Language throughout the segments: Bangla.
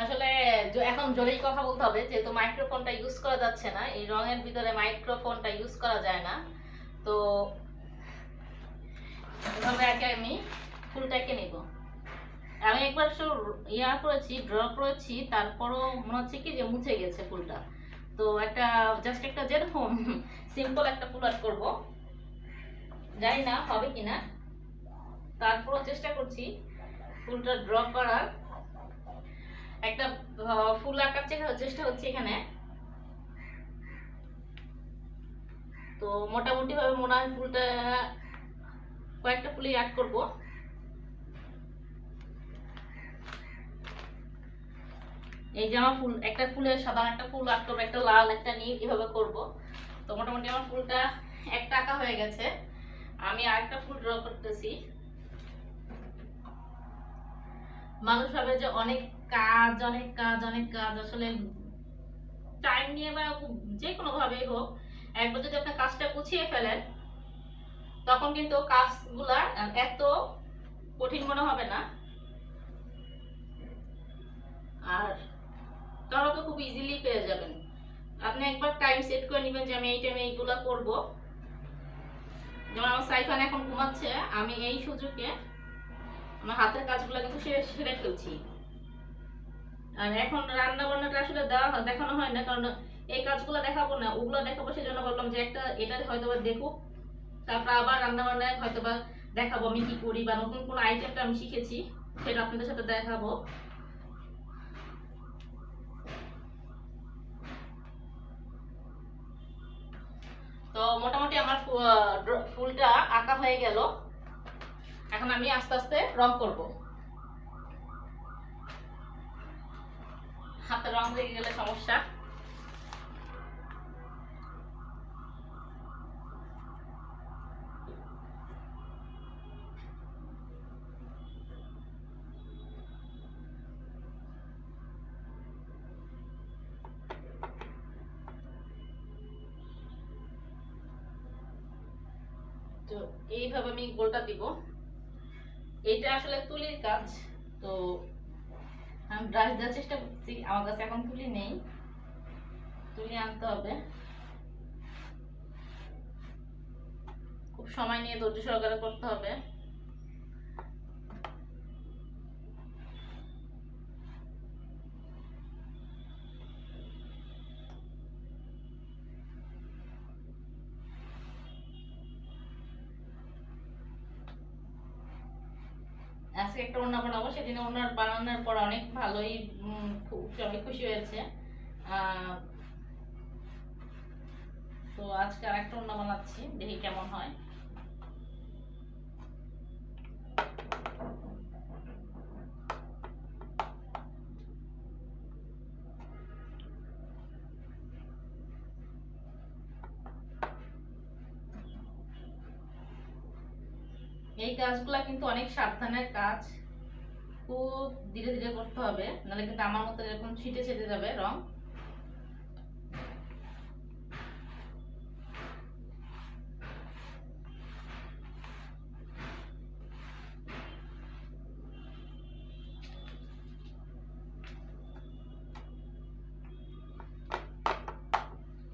আসলে এখন জোরেই কথা বলতে হবে, যেহেতু মাইক্রোফোনটা ইউজ করা যাচ্ছে না, এই রঙের ভিতরে মাইক্রোফোনটা ইউজ করা যায় না। তো এভাবে আগে আমি ফুলটাকে নিব। আমি একবার ইয়া করেছি, ড্র করেছি, তারপরও মনে হচ্ছে কি যে মুছে গেছে ফুলটা। তো একটা জাস্ট একটা যেরকম সিম্পল একটা ফুল আর্ট করবো, জানি না হবে কিনা, তারপরও চেষ্টা করছি ফুলটা ড্র করার। একটা ফুল আঁকার চেষ্টা হচ্ছে এখানে। তো মোটামুটি ভাবে মনে হয় ফুলটা কয়েকটা ফুলই আর্ট করব। এই যে আমার ফুল, একটা ফুলের সাধারণ একটা ফুল আর্ট করবো, একটা লাল, একটা নীল, এভাবে করব। তো মোটামুটি আমার ফুলটা একটা আঁকা হয়ে গেছে। আমি আরেকটা ফুল ড্র করতেছি। মানুষ ভাবে যে অনেক কাজ, অনেক কাজ, অনেক কাজ, আসলে টাইম নিয়ে বা যে কোনো ভাবেই হোক, একবার যদি আপনার কাজটা গুছিয়ে ফেলেন, তখন কিন্তু কাজগুলা এত কঠিন মনে হবে না। আর তাহলে তো খুব ইজিলি পেয়ে যাবেন। আপনি একবার টাইম সেট করে নেবেন যে আমি এই টাইমে এইগুলো করব। যেমন আমার সাইফান এখন ঘুমাচ্ছে, আমি এই সুযোগে আমার হাতের কাজগুলো কিন্তু সেরে ফেলছি। আর এখন রান্না বান্নাটা আসলে দেখানো হয় না, কারণ এই কাজগুলো দেখাবো না, ওগুলো দেখাবো, সেজন্য বললাম যে একটা এটা হয়তো বা দেখুক, তারপর আবার রান্না বান্নায় হয়তো বা দেখাবো আমি কি করি, বা নতুন কোন আইটেমটা আমি শিখেছি সেটা আপনাদের সাথে দেখাবো। তো মোটামুটি আমার ফুলটা আঁকা হয়ে গেল। এখন আমি আস্তে আস্তে রং করব। হাতে রং লেগে গেলে সমস্যা। তো এইভাবে আমি গোলটা দিব। এইটা আসলে তুলির কাজ। তো আমি ব্রাশ দেওয়ার চেষ্টা করছি, আমার কাছে এখন তুলি নেই, তুলি আনতে হবে। খুব সময় নিয়ে ধৈর্য সহকারে করতে হবে। আজকে একটা ওড়না বানাবো, সেদিন ওড়না বানানোর পর অনেক ভালোই খুব সবাই খুশি হয়েছে। তো আজকে আরেকটা ওড়না বানাচ্ছি, দেখি কেমন হয়। এই কাজগুলা কিন্তু অনেক সাবধানের কাজ, খুব ধীরে ধীরে করতে হবে, নাহলে কিন্তু আমার মতো এরকম ছিটে ছিটে যাবে রং।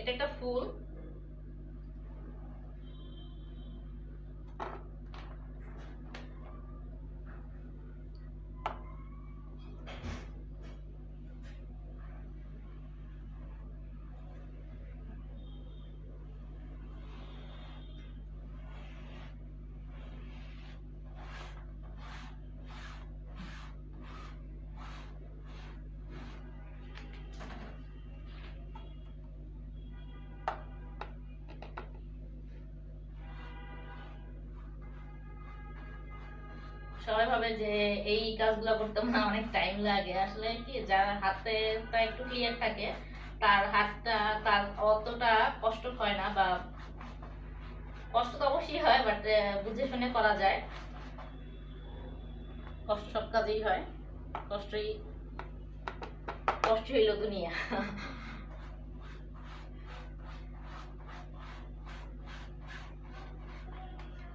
এটা একটা ফুল। সবাই ভাবে যে এই কাজগুলো করতে না অনেক টাইম লাগে, আসলে কি যার হাতেটা একটু ক্লিয়ার থাকে তার হাতটা তার অতটা কষ্ট হয় না, বা কষ্ট তো অবশ্যই হয়, বাট বুঝে শুনে করা যায়। কষ্ট সব কাজেই হয়, কষ্টই কষ্ট হইল দুনিয়া।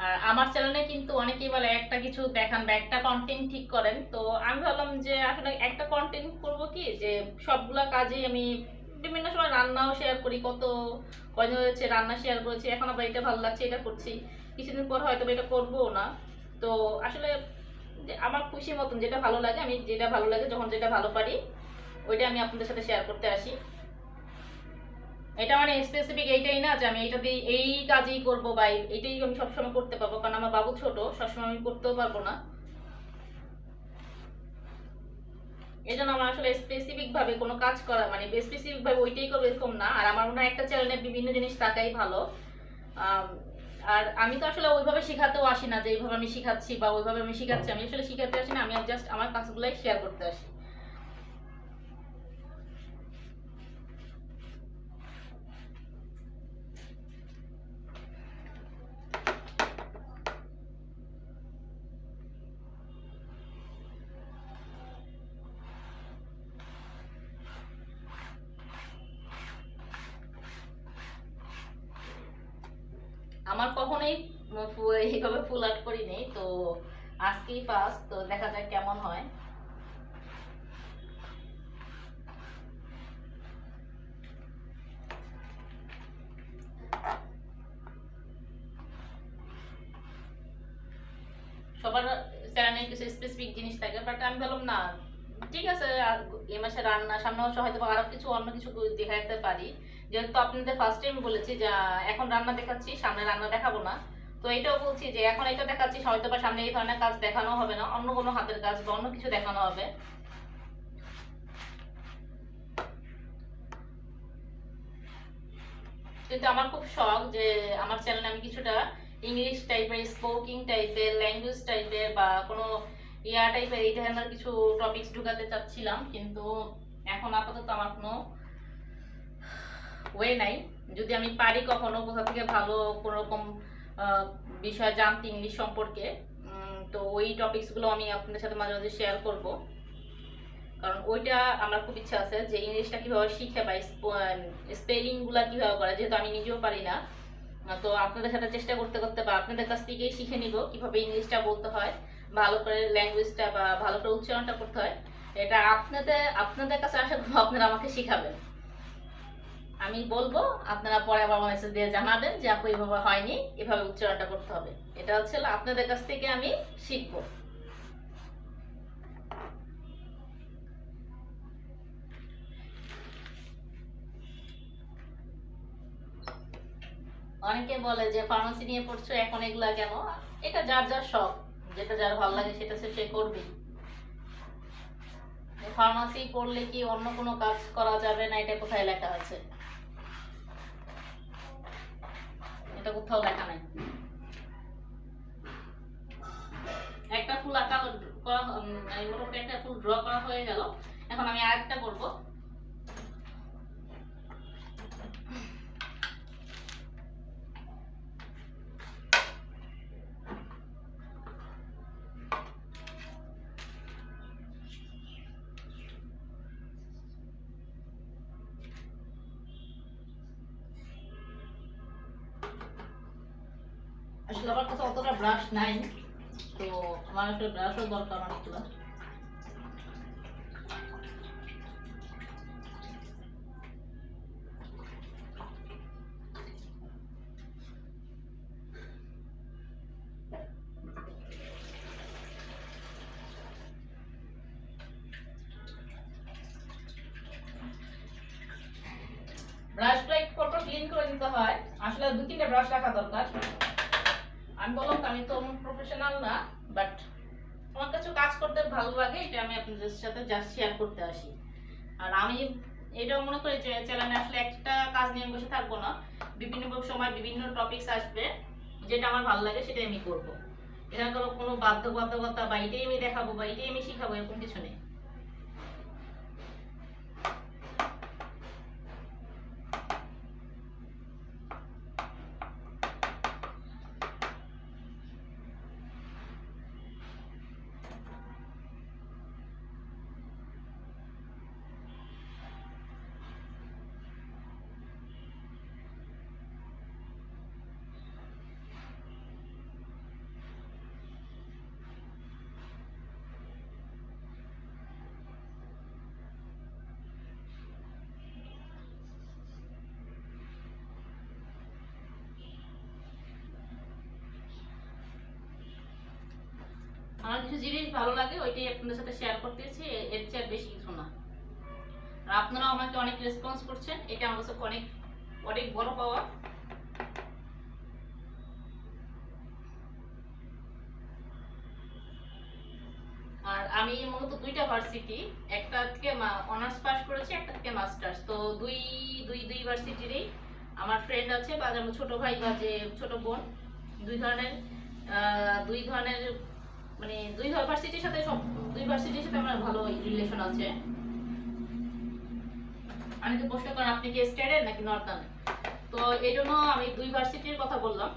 আর আমার চ্যানেলে কিন্তু অনেকেই বলে একটা কিছু দেখান বা একটা কন্টেন্ট ঠিক করেন, তো আমি ভাবলাম যে আসলে একটা কন্টেন্ট করব কি, যে সবগুলা কাজেই আমি বিভিন্ন সময় রান্নাও শেয়ার করি, কয়দিন হয়েছে রান্না শেয়ার করেছি, এখন আবার এটা ভালো লাগছে এটা করছি, কিছুদিন পর হয়তো এটা করবো না। তো আসলে যে আমার খুশি মতন যেটা ভালো লাগে, আমি যেটা ভালো লাগে যখন যেটা ভালো পারি ওইটা আমি আপনাদের সাথে শেয়ার করতে আসি। এটা মানে স্পেসিফিক এইটাই না যে আমি এইটা দিয়ে এই কাজই করব বা এইটাই আমি সবসময় করতে পারবো, কারণ আমার বাবু ছোট, সবসময় আমি করতেও পারবো না। এই জন্য আমার আসলে স্পেসিফিক ভাবে কোনো কাজ করা মানে স্পেসিফিক ভাবে ওইটাই করবো এরকম না। আর আমার মনে হয় একটা চ্যানেলে বিভিন্ন জিনিস থাকাই ভালো। আম, আর আমি তো আসলে ওইভাবে শেখাতেও আসি না যে এইভাবে আমি শিখাচ্ছি বা ওইভাবে আমি শিখাচ্ছি, আমি আসলে শিখাতে আসি না, আমি জাস্ট আমার কাজগুলাই শেয়ার করতে আসি। আমার কখনোই এইভাবে ফুল আর্ট করিনি, তো আজকেই ফার্স্ট, তো দেখা যাক কেমন হয়। সবার চ্যানেলে কিছু স্পেসিফিক জিনিস থাকে, বাট আমি বললাম না, ঠিক আছে, এই মাসে রান্না, সামনে মাসে হয়তো আরো কিছু অন্য কিছু দেখাতে পারি। যেহেতু আপনাদের ফার্স্ট টাইম বলেছি যে এখন রান্না দেখাচ্ছি, সামনে রান্না দেখাবো না, তো এটাও বলছি যে এখন এটা দেখাচ্ছি, হয়তো বা সামনে এই ধরনের কাজ দেখানো হবে না, অন্য কোনো হাতের কাজ বা অন্য কিছু দেখানো হবে। কিন্তু আমার খুব শখ যে আমার চ্যানেলে আমি কিছুটা ইংলিশ টাইপের, স্পোকিং টাইপের, ল্যাঙ্গুয়েজ টাইপের বা কোনো টাইপের এই ধরনের কিছু টপিকস ঢুকাতে চাচ্ছিলাম, কিন্তু এখন আপাতত আমার কোনো ওয়ে নাই। যদি আমি পারি কখনো কোথা থেকে ভালো কোনো রকম বিষয় জানতে ইংলিশ সম্পর্কে, তো ওই টপিকসগুলো আমি আপনাদের সাথে মাঝে মাঝে শেয়ার করব, কারণ ওইটা আমার খুব ইচ্ছা আছে যে ইংলিশটা কিভাবে শিখে বা স্পেলিংগুলো কিভাবে করে, যেহেতু আমি নিজেও পারি না। তো আপনাদের সাথে চেষ্টা করতে করতে বা আপনাদের কাছ থেকেই শিখে নিব কিভাবে ইংলিশটা বলতে হয়, ভালো করে ল্যাঙ্গুয়েজটা বা ভালো করে উচ্চারণটা করতে হয়। এটা আপনাদের কাছে আশা করবো আপনারা আমাকে শিখাবেন। আমি বলবো, আপনারা পরে আবার মেসেজ দিয়ে জানাবেন যে আপু এভাবে হয়নি, এভাবে উচ্চারণটা করতে হবে। এটা হচ্ছে আপনাদের কাছ থেকে আমি শিখবো। অনেকে বলে যে ফার্মাসি নিয়ে পড়ছো এখন এগুলা কেন, এটা যার যার শখ, যেটা যার ভালো লাগে সেটা সে করবে। ফার্মাসি পড়লে কি অন্য কোনো কাজ করা যাবে না, এটা কোথায় লেখা আছে? এটা কোথাও লেখা নাই। একটা ফুল আঁকা করা মোটামুটি একটা ফুল ড্র করা হয়ে গেল, এখন আমি আরেকটা করবো। আসলে আমার কাছে অতটা ব্রাশ নাই, তো আমার আসলে ব্রাশও দরকার অনেকগুলো। ব্রাশটা একটু পর ক্লিন করে নিতে হয়, আসলে 2-3টা ব্রাশ রাখা দরকার। আমি বললাম তো আমি তো প্রফেশনাল না, বাট আমার কাছে কাজ করতে ভালো লাগে, এটা আমি আপনাদের সাথে জাস্ট শেয়ার করতে আসি। আর আমি এটাও মনে করি যে চ্যানেলে আসলে একটা কাজ নিয়ে বসে থাকবো না, বিভিন্ন সময় বিভিন্ন টপিকস আসবে, যেটা আমার ভালো লাগে সেটাই আমি করবো। এখানে কোনো বাধ্যবাধকতা বা এটাই আমি দেখাবো বা এটাই আমি শিখাবো এরকম কিছু নেই। কিছু জিনিস ভালো লাগে ওইটাই আপনাদের সাথে শেয়ার করতেছি, এর চেয়ে বেশি কিছু না। আর আপনারাও আমাকে অনেক রেসপন্স করছেন, এটা আমার কাছে অনেক অনেক বড় পাওয়া। আর আমি মূলত দুইটা ভার্সিটি, একটা থেকে অনার্স পাস করেছি, একটা থেকে মাস্টার্স, তো দুই দুই দুই ভার্সিটিরই আমার ফ্রেন্ড আছে বা যেমন ছোট ভাই বা যে ছোট বোন, দুই ধরনের দুই ধরনের মানে দুই ভার্সিটির সাথে সব দুই ভার্সিটির সাথে আমার ভালো রিলেশন আছে। অনেকে প্রশ্ন করেন আপনি কি স্টেডের নাকি নর্দার্ন, তো এই জন্য আমি দুই ভার্সিটির কথা বললাম।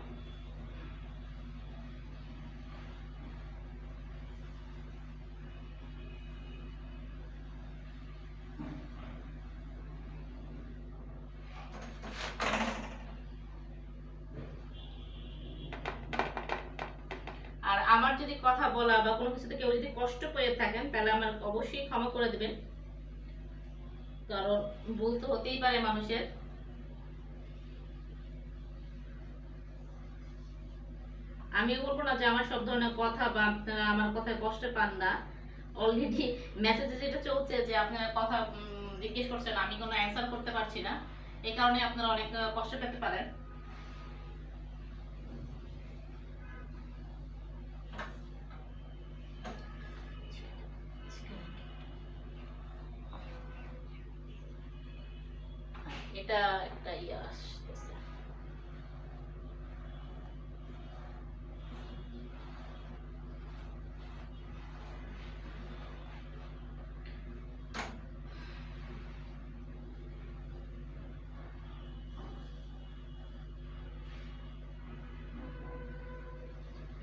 আর আমার যদি কথা বলা বা কোনো কিছুতে কেউ যদি কষ্ট পেয়ে থাকেন তাহলে আমার অবশ্যই ক্ষমা করে দেবেন, কারণ ভুল তো হতেই পারে মানুষের। আমিও বলবো না যে আমার সব ধরনের কথা বা আপনারা আমার কথায় কষ্ট পান না। অলরেডি মেসেজে যেটা চলছে যে আপনারা কথা জিজ্ঞেস করছেন, আমি কোনো অ্যান্সার করতে পারছি না, এই কারণে আপনারা অনেক কষ্ট পেতে পারেন। এটা একটা ইয়ে আসতেছে।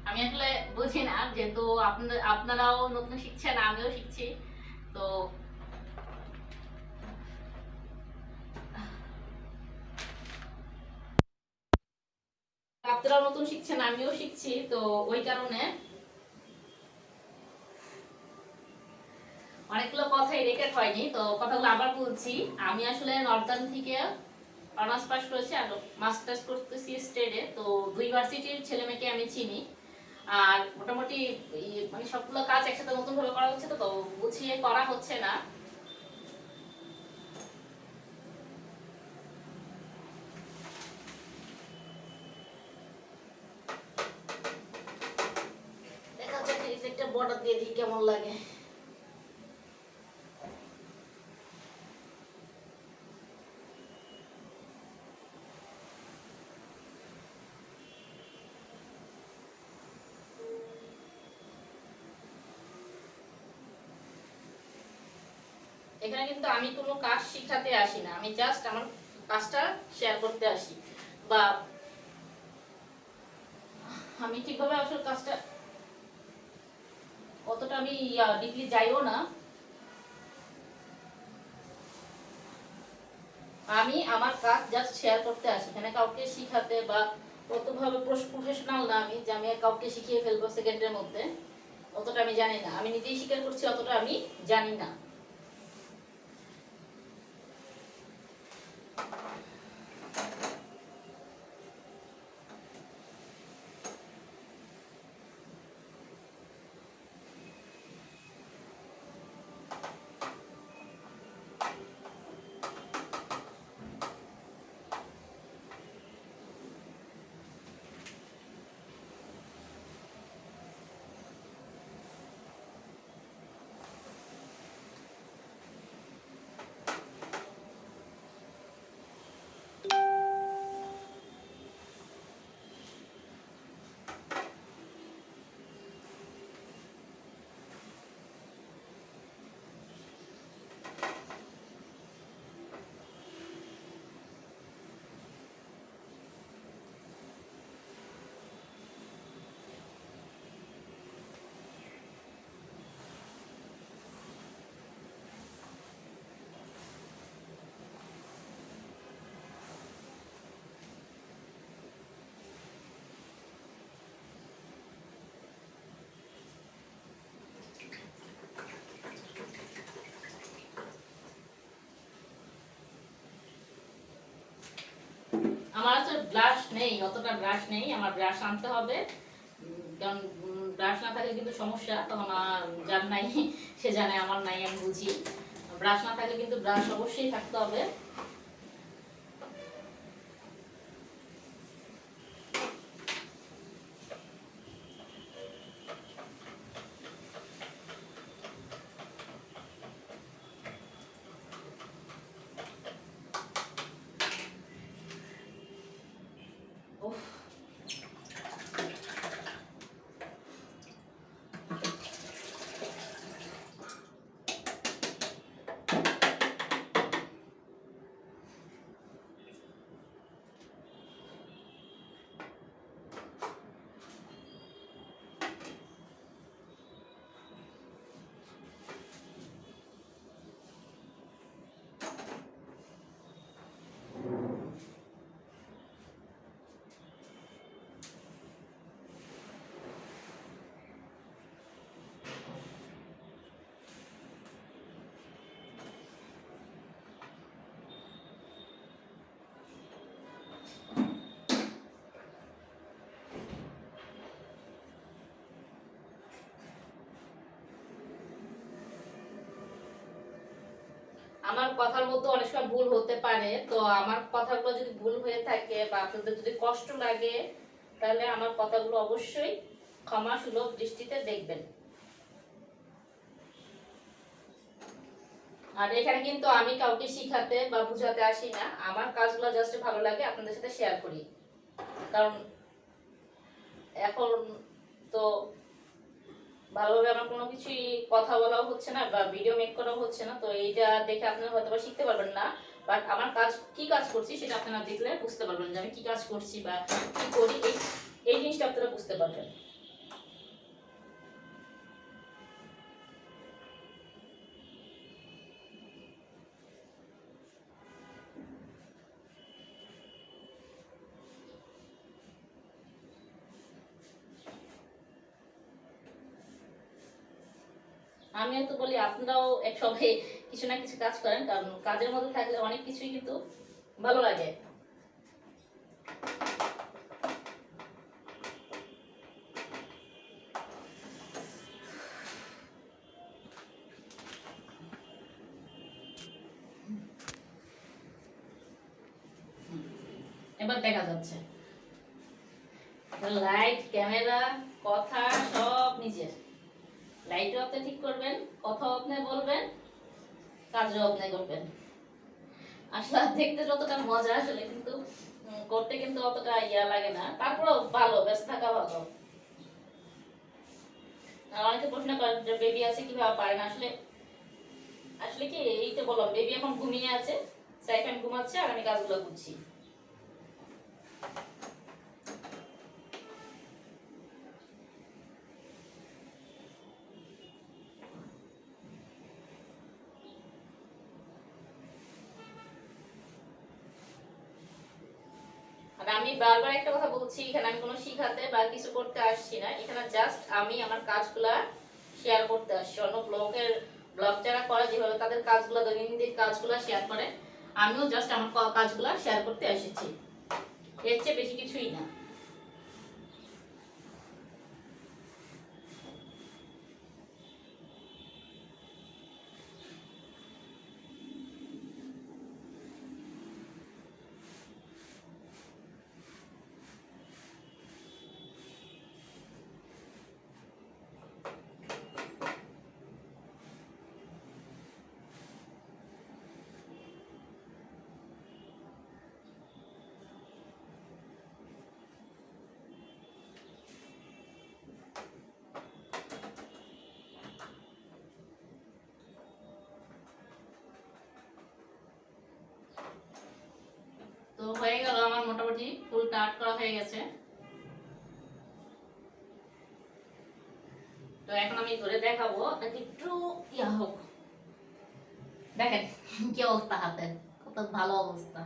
আমি আসলে বুঝি না, যেহেতু আপনারাও নতুন শিখছেন আমিও শিখছি, তো আপনারাও নতুন শিখছেন আমিও শিখছি, তো ওই কারণে অনেকগুলো কথাই রেকর্ড হয়নি, তো কথাগুলো আবার বলছি। আমি আসলে নর্দার্ন থেকে অনার্স পাস করেছি আর মাস্টার্স করতেছি স্টেডে, তো দুই ভার্সিটির ছেলে মেয়েকে আমি চিনি। আর মোটামুটি মানে সবগুলো কাজ একসাথে নতুন ভাবে করা হচ্ছে, তো গুছিয়ে করা হচ্ছে না। দেখা যাক একটা বর্ডার দিয়ে দিই কেমন লাগে। এখানে কিন্তু আমি কোনো কাজ শিখাতে আসি না, আমি জাস্ট আমার কাজটা শেয়ার করতে আসি, বা আমি ঠিকভাবে আসলে কাজটা অতটা আমি ডিপলি যাইও না। আমি আমার কাজ জাস্ট শেয়ার করতে আসি, এখানে কাউকে শিখাতে বা কতভাবে প্রফেশনাল না আমি যে আমি কাউকে শিখিয়ে ফেলবো সেকেন্ডের মধ্যে, অতটা আমি জানি না। আমি নিজেই স্বীকার করছি অতটা আমি জানি না। আমার আসলে ব্রাশ নেই, অতটা ব্রাশ নেই, আমার ব্রাশ আনতে হবে। কারণ ব্রাশ না থাকলে কিন্তু সমস্যা, তখন যার নাই সে জানে, আমার নাই আমি বুঝি। ব্রাশ না থাকলে কিন্তু ব্রাশ অবশ্যই থাকতে হবে। আমার কথার মধ্যে অনেক সময় ভুল হতে পারে, তো আমার কথাগুলো যদি ভুল হয়ে থাকে বা আপনাদের যদি কষ্ট লাগে, তাহলে আমার কথাগুলো অবশ্যই ক্ষমা সুলভ দৃষ্টিতে দেখবেন। আর এখানে কিন্তু আমি কাউকে শিখাতে বা বুঝাতে আসি না, আমার কাজগুলো জাস্ট ভালো লাগে আপনাদের সাথে শেয়ার করি। কারণ এখন তো ভালোভাবে আমার কোনো কিছুই কথা বলাও হচ্ছে না বা ভিডিও মেক করাও হচ্ছে না, তো এইটা দেখে আপনারা হয়তো বা শিখতে পারবেন না। বাট আমার কাজ কি কাজ করছি সেটা আপনারা দেখলে বুঝতে পারবেন যে আমি কি কাজ করছি বা কি করি, এই জিনিসটা আপনারা বুঝতে পারবেন। আমিও তো বলি আপনারাও এক সবাই কিছু না কিছু কাজ করেন, কারণ কাজের মধ্যে থাকলে অনেক কিছুই কিন্তু ভালো লাগে। এবার দেখা যাচ্ছে লাইট, ক্যামেরা, কথা সব নিজের। লাইটও আপনি ঠিক করবেন, কথাও আপনি বলবেন, কাজও আপনি করবেন। আসলে দেখতে যতটা মজা, আসলে কিন্তু করতে কিন্তু অতটা ইয়া লাগে না, তারপরেও ভালো, ব্যস্ত থাকা ভালো। আর অনেকে প্রশ্ন করেন যে বেবি আছে কিভাবে পারেন, আসলে আসলে কি এই তো বললাম, বেবি এখন ঘুমিয়ে আছে, সাইফান ঘুমাচ্ছে আর আমি কাজগুলো করছি। আর আমি বারবার একটা কথা বলছি, এখানে আমি কোনো শিখাতে বা কিছু করতে আসছি না, এখানে জাস্ট আমি আমার কাজগুলা শেয়ার করতে আসছি। অন্য ব্লগ যারা করে যেভাবে তাদের কাজগুলো, দৈনন্দিন কাজগুলো শেয়ার করে, আমিও জাস্ট আমার কাজগুলো শেয়ার করতে এসেছি, এর চেয়ে বেশি কিছুই না। তো হয়ে গেল আমার মোটামুটি ফুলটা আর্ট করা হয়ে গেছে। তো এখন আমি ধরে দেখাবো, আপনাকে একটু ইয়া হোক, দেখেন কি অবস্থা হাতের, কত ভালো অবস্থা।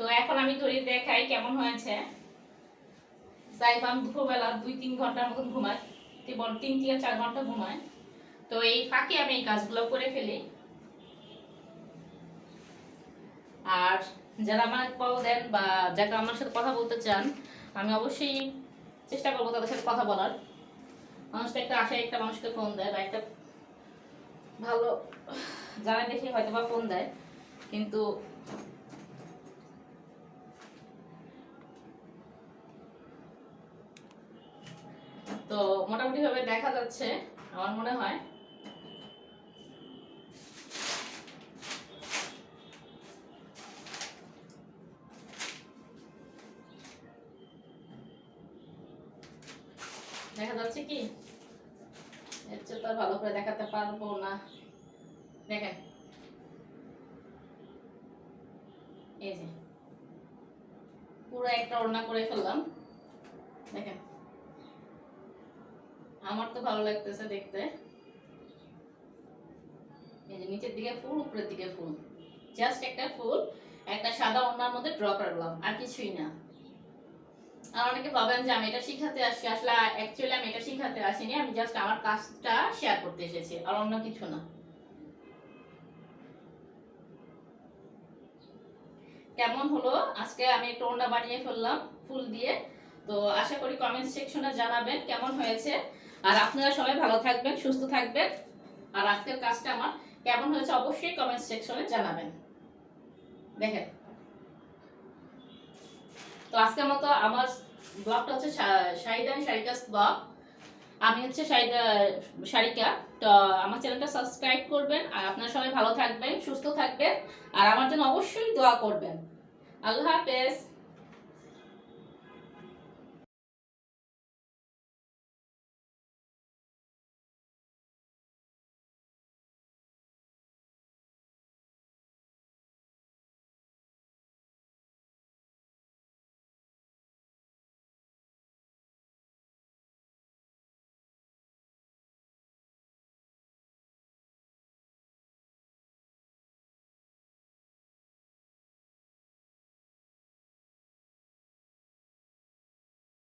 তো এখন আমি ধরে দেখাই কেমন হয়েছে। সাইফান দুপুরবেলা 2-3 ঘন্টার মতন ঘুমায়, 3 থেকে 4 ঘন্টা ঘুমায়। তো এই ফাঁকে আমি এই কাজগুলো করে ফেলি। আর যারা আমার কল দেন বা যারা আমার সাথে কথা বলতে চান, আমি অবশ্যই চেষ্টা করবো তাদের সাথে কথা বলার। মানুষটা একটা আশায় একটা মানুষকে ফোন দেয় বা একটা ভালো জানা দেখে হয়তো বা ফোন দেয়, কিন্তু তো মোটামুটি ভাবে দেখা যাচ্ছে আমার মনে হয়। দেখা যাচ্ছে কি এর চেয়ে তো আর ভালো করে দেখাতে পারবো না। দেখেন এই যে পুরো একটা ওড়না করে ফেললাম। দেখেন আমার তো ভালো লাগতেছে দেখতে। এই যে নিচের দিকে ফুল, উপরের দিকে ফুল, জাস্ট একটা ফুল একটা সাদা ওড়নার মধ্যে ড্র করলাম, আর কিছুই না। আর অনেকে ভাবেন যে আমি এটা শিখাতে আসছি, আসলে অ্যাকচুয়ালি আমি এটা শিখাতে আসিনি, আমি জাস্ট আমার কাজটা শেয়ার করতে এসেছি, আর অন্য কিছু না। কেমন হলো আজকে আমি একটা ওড়না বানিয়ে ফেললাম ফুল দিয়ে। তো আশা করি কমেন্ট সেকশনে জানাবেন কেমন হয়েছে। আর আপনারা সবাই ভালো থাকবেন, সুস্থ থাকবেন। আর আজকের কাজটা আমার কেমন হয়েছে অবশ্যই কমেন্ট সেকশনে জানাবেন। দেখেন, তো আজকের মতো আমার ব্লগটা হচ্ছে শাহিদা শারিকাস ব্লগ। আমি হচ্ছে শারিকা। তো আমার চ্যানেলটা সাবস্ক্রাইব করবেন। আর আপনারা সবাই ভালো থাকবেন, সুস্থ থাকবেন। আর আমার জন্য অবশ্যই দোয়া করবেন। আল্লাহ হাফেজ।